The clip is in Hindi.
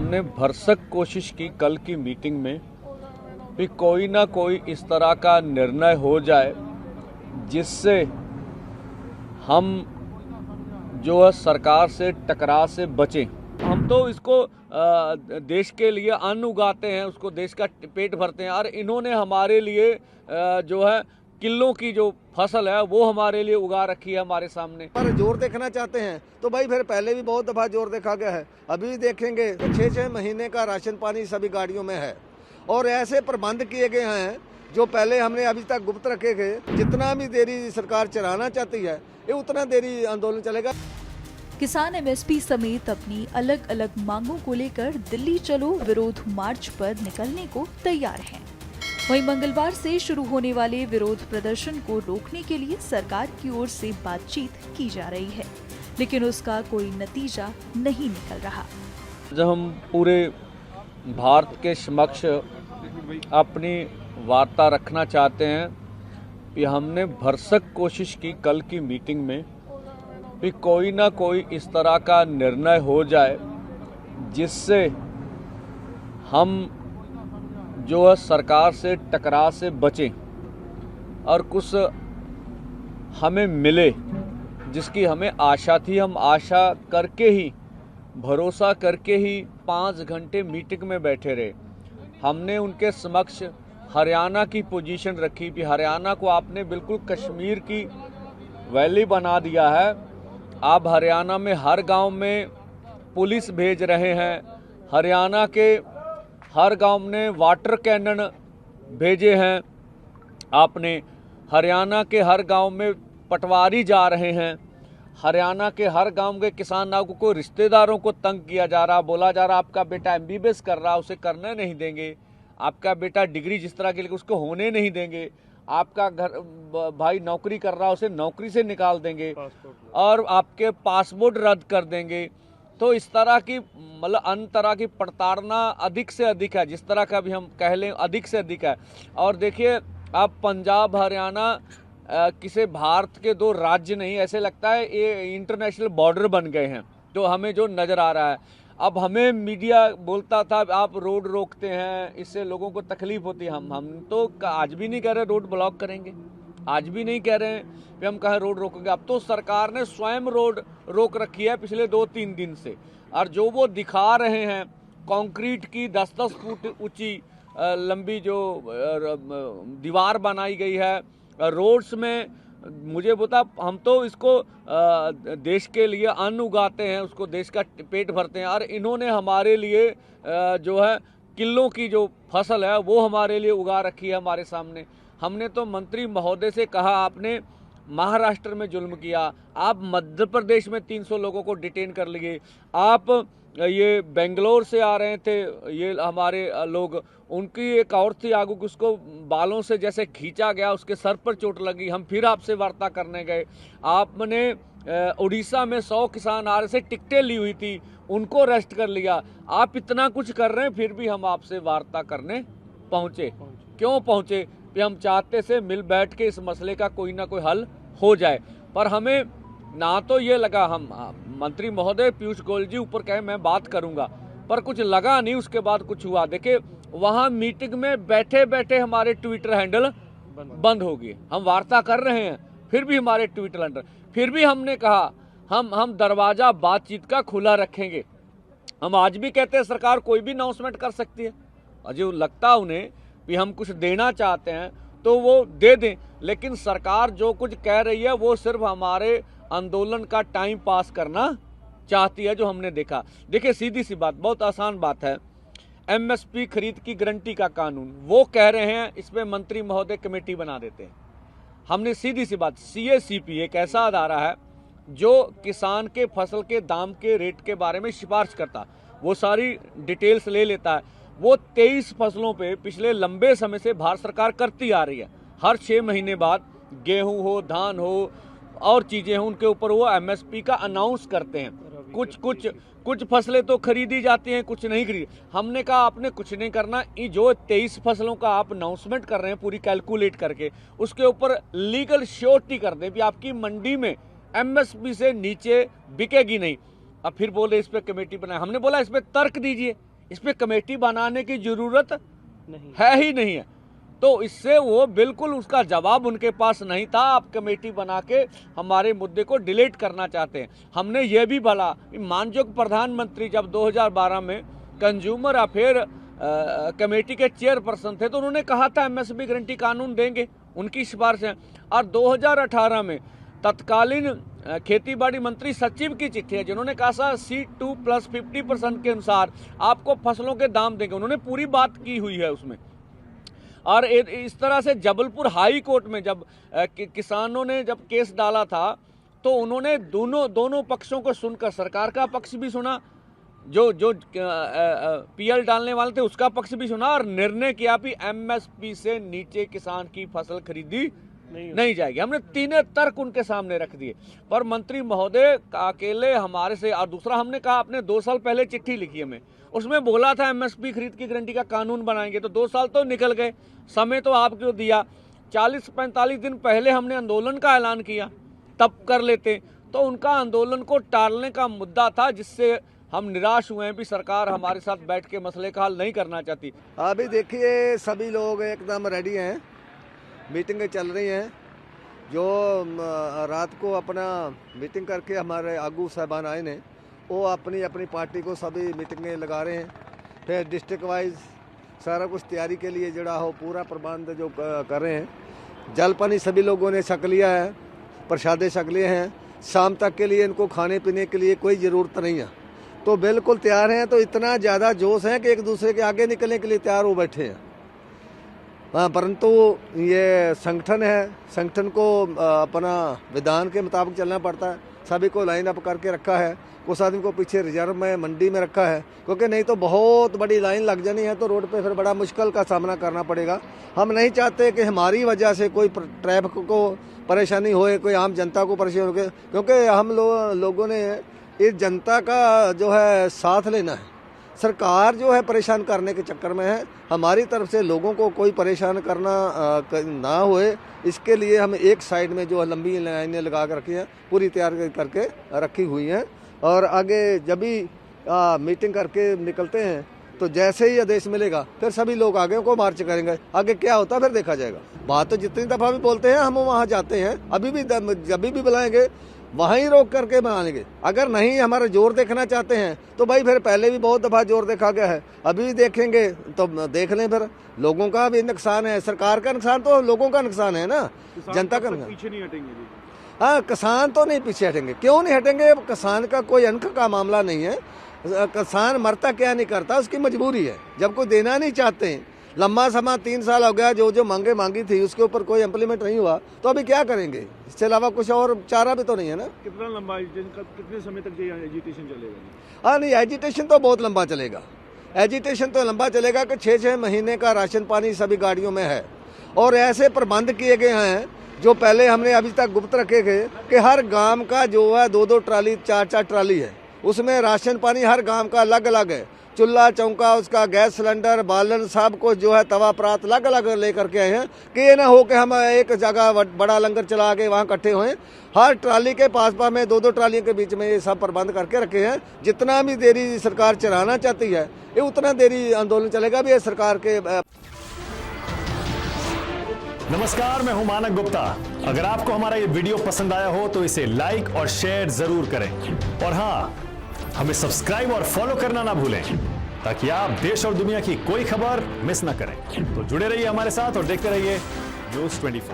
हमने भरसक कोशिश की कल की मीटिंग में कि कोई ना कोई इस तरह का निर्णय हो जाए जिससे हम जो है सरकार से टकराव से बचें। हम तो इसको देश के लिए अन्न उगाते हैं, उसको देश का पेट भरते हैं, और इन्होंने हमारे लिए जो है किलों की जो फसल है वो हमारे लिए उगा रखी है हमारे सामने। पर जोर देखना चाहते हैं तो भाई फिर पहले भी बहुत दफा जोर देखा गया है, अभी भी देखेंगे। 6-6 महीने का राशन पानी सभी गाड़ियों में है और ऐसे प्रबंध किए गए हैं जो पहले हमने अभी तक गुप्त रखे गए। जितना भी देरी सरकार चलाना चाहती है ये उतना देरी आंदोलन चलेगा। किसान एमएसपी समेत अपनी अलग अलग मांगों को लेकर दिल्ली चलो विरोध मार्च पर निकलने को तैयार हैं। वहीं मंगलवार से शुरू होने वाले विरोध प्रदर्शन को रोकने के लिए सरकार की ओर से बातचीत की जा रही है, लेकिन उसका कोई नतीजा नहीं निकल रहा। जब हम पूरे भारत के समक्ष अपनी वार्ता रखना चाहते हैं कि हमने भरसक कोशिश की कल की मीटिंग में कि कोई ना कोई इस तरह का निर्णय हो जाए जिससे हम जो है सरकार से टकराव से बचें और कुछ हमें मिले जिसकी हमें आशा थी। हम आशा करके ही, भरोसा करके ही 5 घंटे मीटिंग में बैठे रहे। हमने उनके समक्ष हरियाणा की पोजीशन रखी कि हरियाणा को आपने बिल्कुल कश्मीर की वैली बना दिया है। आप हरियाणा में हर गांव में पुलिस भेज रहे हैं, हरियाणा के हर गांव में वाटर कैनन भेजे हैं आपने, हरियाणा के हर गांव में पटवारी जा रहे हैं, हरियाणा के हर गांव के किसानों को रिश्तेदारों को तंग किया जा रहा, बोला जा रहा आपका बेटा एमबीबीएस कर रहा उसे करने नहीं देंगे, आपका बेटा डिग्री जिस तरह के लिए उसको होने नहीं देंगे, आपका घर भाई नौकरी कर रहा उसे नौकरी से निकाल देंगे और आपके पासपोर्ट रद्द कर देंगे। तो इस तरह की मतलब अन्य तरह की प्रताड़ना अधिक से अधिक है, जिस तरह का भी हम कह लें अधिक से अधिक है। और देखिए अब पंजाब हरियाणा किसी भारत के 2 राज्य नहीं, ऐसे लगता है ये इंटरनेशनल बॉर्डर बन गए हैं। तो हमें जो नज़र आ रहा है, अब हमें मीडिया बोलता था आप रोड रोकते हैं इससे लोगों को तकलीफ होती है। हम तो आज भी नहीं कह रहे रोड ब्लॉक करेंगे, आज भी नहीं कह रहे हैं कि हम कहें रोड रोकेंगे। अब तो सरकार ने स्वयं रोड रोक रखी है पिछले 2-3 दिन से, और जो वो दिखा रहे हैं कंक्रीट की 10-10 फुट ऊंची लंबी जो दीवार बनाई गई है रोड्स में, मुझे बता हम तो इसको देश के लिए अन्न उगाते हैं, उसको देश का पेट भरते हैं, और इन्होंने हमारे लिए जो है किलों की जो फसल है वो हमारे लिए उगा रखी है हमारे सामने। हमने तो मंत्री महोदय से कहा आपने महाराष्ट्र में जुल्म किया, आप मध्य प्रदेश में 300 लोगों को डिटेन कर लिए, आप ये बेंगलोर से आ रहे थे ये हमारे लोग, उनकी एक और थी आगू कि उसको बालों से जैसे खींचा गया, उसके सर पर चोट लगी, हम फिर आपसे वार्ता करने गए। आपने उड़ीसा में 100 किसान आ रहे थे, टिकटें ली हुई थी, उनको अरेस्ट कर लिया। आप इतना कुछ कर रहे हैं फिर भी हम आपसे वार्ता करने पहुँचे। क्यों पहुँचे? कि हम चाहते से मिल बैठ के इस मसले का कोई ना कोई हल हो जाए। पर हमें ना तो ये लगा, हम मंत्री महोदय पीयूष गोयल जी ऊपर कहे मैं बात करूंगा, पर कुछ लगा नहीं, उसके बाद कुछ हुआ। देखिए वहां मीटिंग में बैठे बैठे हमारे ट्विटर हैंडल बंद हो गए। हम वार्ता कर रहे हैं फिर भी हमारे ट्विटर हैंडल, फिर भी हमने कहा हम दरवाजा बातचीत का खुला रखेंगे। हम आज भी कहते हैं सरकार कोई भी अनाउंसमेंट कर सकती है, और जो लगता उन्हें कि हम कुछ देना चाहते हैं तो वो दे दें, लेकिन सरकार जो कुछ कह रही है वो सिर्फ हमारे आंदोलन का टाइम पास करना चाहती है, जो हमने देखा। देखिए सीधी सी बात, बहुत आसान बात है, एमएसपी खरीद की गारंटी का कानून वो कह रहे हैं इस पे मंत्री महोदय कमेटी बना देते हैं। हमने सीधी सी बात, सीएसीपी एक ऐसा अदारा है जो किसान के फसल के दाम के रेट के बारे में सिफारिश करता, वो सारी डिटेल्स ले लेता है। वो 23 फसलों पे पिछले लंबे समय से भारत सरकार करती आ रही है, हर 6 महीने बाद गेहूं हो, धान हो और चीजें हों, उनके ऊपर वो एमएसपी का अनाउंस करते हैं। कुछ फसलें तो खरीदी जाती हैं, कुछ नहीं खरीदी। हमने कहा आपने कुछ नहीं करना, ये जो 23 फसलों का आप अनाउंसमेंट कर रहे हैं पूरी कैलकुलेट करके, उसके ऊपर लीगल श्योरिटी कर दें कि आपकी मंडी में एमएसपी से नीचे बिकेगी नहीं। अब फिर बोले इस पे कमेटी बनाए, हमने बोला इस पे तर्क दीजिए इस पे कमेटी बनाने की जरूरत है ही नहीं है। तो इससे वो बिल्कुल उसका जवाब उनके पास नहीं था। आप कमेटी बना के हमारे मुद्दे को डिलीट करना चाहते हैं। हमने ये भी बोला, माननीय प्रधानमंत्री जब 2012 में कंज्यूमर अफेयर कमेटी के चेयरपर्सन थे तो उन्होंने कहा था एमएसपी गारंटी कानून देंगे, उनकी सिफारिश है। और 2018 में तत्कालीन खेतीबाड़ी मंत्री सचिव की चिट्ठी है जिन्होंने कहा था C2 + 50% के अनुसार आपको फसलों के दाम देंगे। उन्होंने पूरी बात की हुई है उसमें। और इस तरह से जबलपुर हाई कोर्ट में जब किसानों ने जब केस डाला था तो उन्होंने दोनों पक्षों को सुनकर सरकार का पक्ष भी सुना, जो पीएल डालने वाले थे उसका पक्ष भी सुना और निर्णय किया भी एमएसपी से नीचे किसान की फसल खरीदी नहीं जाएगी। हमने तीनों तर्क उनके सामने रख दिए, पर मंत्री महोदय अकेले हमारे से। और दूसरा हमने कहा, आपने 2 साल पहले चिट्ठी लिखी हमें, उसमें बोला था एमएसपी खरीद की गारंटी का कानून बनाएंगे, तो 2 साल तो निकल गए, समय तो आपको दिया। 40-45 दिन पहले हमने आंदोलन का ऐलान किया, तब कर लेते। तो उनका आंदोलन को टालने का मुद्दा था, जिससे हम निराश हुए हैं भी सरकार हमारे साथ बैठ के मसले का हल नहीं करना चाहती। अभी देखिए सभी लोग एकदम रेडी हैं, मीटिंगें चल रही हैं। जो रात को अपना मीटिंग करके हमारे आगू साहबान आए ने, वो अपनी अपनी पार्टी को सभी मीटिंगें लगा रहे हैं। फिर डिस्ट्रिक्ट वाइज सारा कुछ तैयारी के लिए जड़ा हो पूरा प्रबंध जो कर रहे हैं। जल पानी सभी लोगों ने छक लिया है, प्रसादे छक लिए हैं। शाम तक के लिए इनको खाने पीने के लिए कोई ज़रूरत नहीं है, तो बिल्कुल तैयार हैं। तो इतना ज़्यादा जोश है कि एक दूसरे के आगे निकलने के लिए तैयार हो बैठे हैं। परंतु ये संगठन है, संगठन को अपना विधान के मुताबिक चलना पड़ता है। सभी को लाइन अप करके रखा है, उस आदमी को पीछे रिजर्व में मंडी में रखा है, क्योंकि नहीं तो बहुत बड़ी लाइन लग जानी है तो रोड पे फिर बड़ा मुश्किल का सामना करना पड़ेगा। हम नहीं चाहते कि हमारी वजह से कोई ट्रैफिक को परेशानी होए, कोई आम जनता को परेशानी हो, क्योंकि हम लोगों ने इस जनता का जो है साथ लेना है। सरकार जो है परेशान करने के चक्कर में है। हमारी तरफ से लोगों को कोई परेशान करना ना होए, इसके लिए हम एक साइड में जो लंबी लाइनें लगा कर रखी हैं, पूरी तैयार करके रखी हुई हैं। और आगे जब भी मीटिंग करके निकलते हैं तो जैसे ही आदेश मिलेगा फिर सभी लोग आगे को मार्च करेंगे। आगे क्या होता है फिर देखा जाएगा। बात तो जितनी दफ़ा भी बोलते हैं हम वहाँ जाते हैं, अभी भी जब भी बुलाएंगे वहीं रोक करके बना लेंगे। अगर नहीं हमारा जोर देखना चाहते हैं तो भाई फिर पहले भी बहुत दफ़ा जोर देखा गया है, अभी भी देखेंगे तो देख लें। फिर लोगों का भी नुकसान है, सरकार का नुकसान तो लोगों का नुकसान है ना, जनता का नुकसान। पीछे नहीं हटेंगे। हाँ, किसान तो नहीं पीछे हटेंगे। क्यों नहीं हटेंगे? किसान का कोई अंक का मामला नहीं है। किसान मरता क्या नहीं करता, उसकी मजबूरी है। जब कोई देना नहीं चाहते, लंबा समय 3 साल हो गया, जो मांगी थी उसके ऊपर कोई इम्प्लीमेंट नहीं हुआ, तो अभी क्या करेंगे? इसके अलावा कुछ और चारा भी तो नहीं है ना। कितना लंबा कितने समय तक ये एजिटेशन चलेगा? हाँ नहीं, एजिटेशन तो बहुत लंबा चलेगा। एजिटेशन तो लंबा चलेगा कि 6-6 महीने का राशन पानी सभी गाड़ियों में है। और ऐसे प्रबंध किए गए हैं जो पहले हमने अभी तक गुप्त रखे थे कि हर गांव का जो है 2-2 ट्राली 4-4 ट्राली है, उसमें राशन पानी हर गांव का अलग अलग है। चूल्हा चौंका, उसका गैस सिलेंडर, बालन, सब कुछ जो है तवा परात अलग अलग लेकर के आए हैं कि ये ना हो कि हम एक जगह बड़ा लंगर चला के वहाँ इकट्ठे हुए। हर ट्राली के पास में 2-2 ट्रालियों के बीच में ये सब प्रबंध करके रखे हैं। जितना भी देरी सरकार चलाना चाहती है ये उतना देरी आंदोलन चलेगा भी। ये सरकार के नमस्कार, मैं हूं मानक गुप्ता। अगर आपको हमारा ये वीडियो पसंद आया हो तो इसे लाइक और शेयर जरूर करें, और हाँ, हमें सब्सक्राइब और फॉलो करना ना भूलें ताकि आप देश और दुनिया की कोई खबर मिस ना करें। तो जुड़े रहिए हमारे साथ और देखते रहिए News 24।